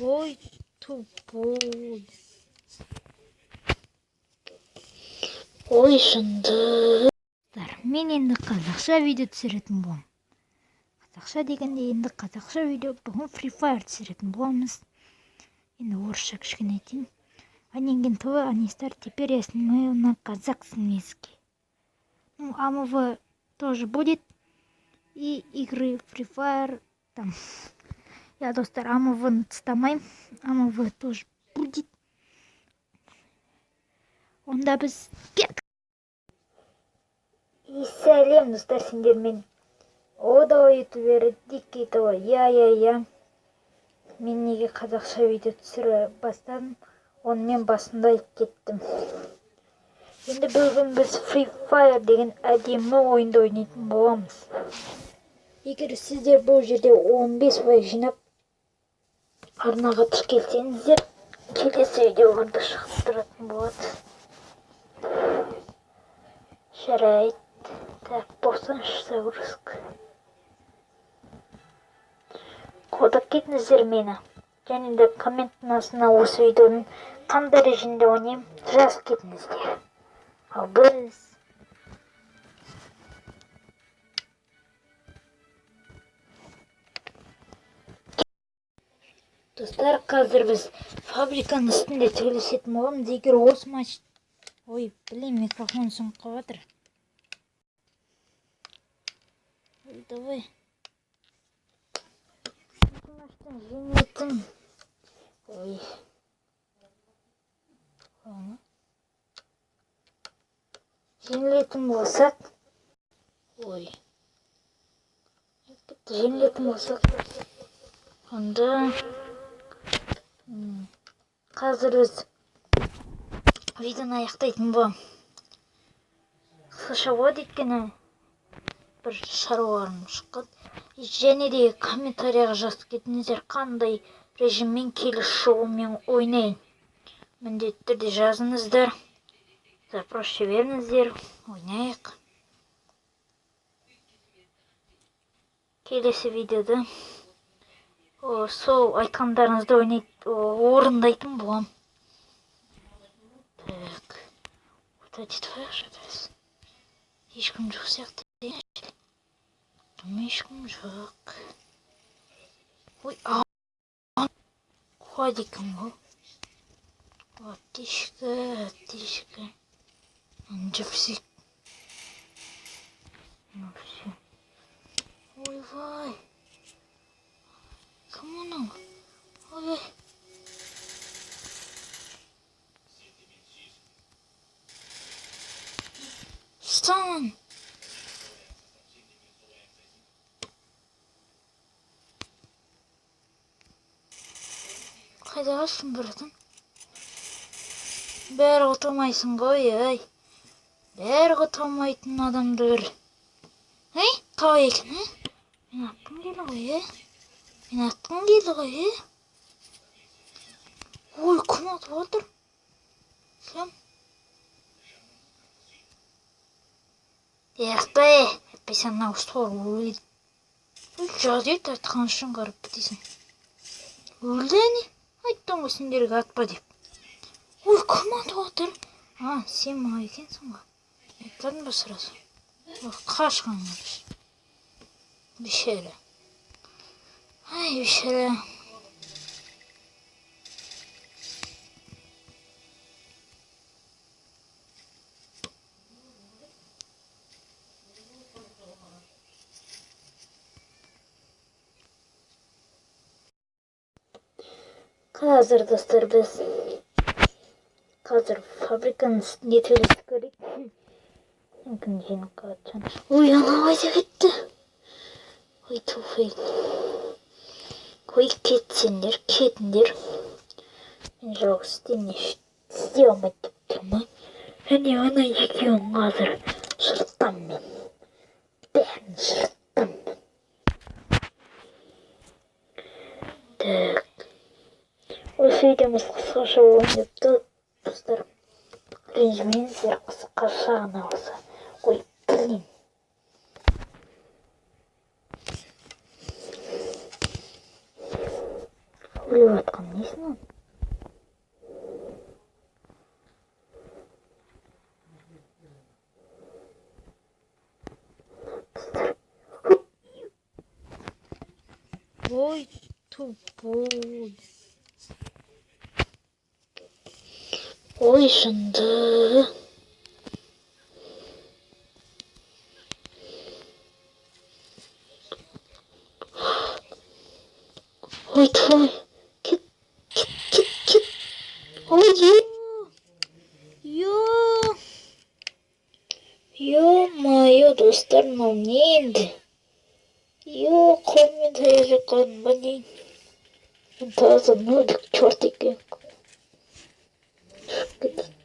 Ой, тупой. Ой, шынды. Мен енді қазақша видео түсіретін боламын. Қазақша дегенде енді қазақша видео бүгін Free Fire түсіретін боламыз. Енді орысша кішкене айтайын. Анигентовы, они стар, теперь я снимаю на казахском языке. Ну, АМВ тоже будет. И игры Free Fire там. Я, достар, АМВ тастамаймын. АМВ тоже будет. Онда біз кеттік. И сәлем, достар, сендермен. О, давай ютубері, дикий давай, я. Мен неге қазақша видео түсіре бастадым, оны мен басында айтып кеттім. Енді бүгін біз Free Fire деген әдемі ойынды ойнайтын боламыз. Егер сіздер бұл жерде 15 бай жинап арнаға тіркелсеңіздер, келесі видеоларда шығып тұратын болады. Жарайды. Так, 90 загрузка. Қолдап кетіңіздер мені. Және де комменттің астына осы видеоның қандай режимде ойнаймын жазып кетіңіздер. Ал біз достар, қазір біз фабриканың үстінде сөйлесетін боламыз. Егер осы матч... Ой, блин, микрофон сынып қалып жатыр. Ой, давай. Матчтың жеңетін. Ой. Жеңілетін болсақ. Ой. Жеңілетін болсақ. Онда қазір біз видеоны аяқтайтын боламын. Қысқаша болады, өйткені бір шаруаларым шыққан. Және де комментарияға жазып кетіңіздер, қандай режиммен келесі жолы мен ойнайын. Міндетті түрде жазыңыздар. Запрос жіберіңіздер, ойнайық. Келесі видеода сол айтқандарыңызды орындайтын боламын. Так. Вот эти твои ошибки. Ешкім жоқ сияқты. Ешкім жоқ. Ой, квадиком ғой. Отлично. Джипсик. Ну все. Ой, вай. Кому нам? Ой. Встань. Қайда қалсың, братан? Бәрі ұтылмайсың ғой, ай. Бәрі ұтылмайтын адамды бір. Ай, қалай екен, ай? Мен атқым келді ғой, ай? Ой, күн атып отыр. Кім? Яқтай, әппесен науысты бар, өлді. Ой, жазет айтқан үшін қарып бітесің. Өлді, әне? Айттым ғой сендерге атпа деп. Ой, кім атып отыр? Сен ма екенсің ғой. Айтладың ба сразу? Ой, қашқан көріш. Бешері. Ай, бешері. Қазір, достар, біз қазір фабриканың үстінде төлесіп көрейік. Мүмкін жеңіп қалатын. Ой, анау айда кетті. Ой, туфай. Ой, кетсеңдер, кетіңдер. Мен жоқ істей алмайды деп тұрмын. Әне ана екеуін қазір жырттам мен. Бәрін жырттам. Так. Осы видеомыз қысқаша ойнапты, достар. Ренжімеңіздер, қысқаша ғана болса. Ой, блин. күліп жатқан несін ол? Ой, тупой. Ой, жынды. Ой, твой. Кет, кет, кет, кет. Ой, ё-моё, достар, мынау не енді? Қолмен таяқ жаққаным ба не? Таза нөлік черт екен. Шығып кетті.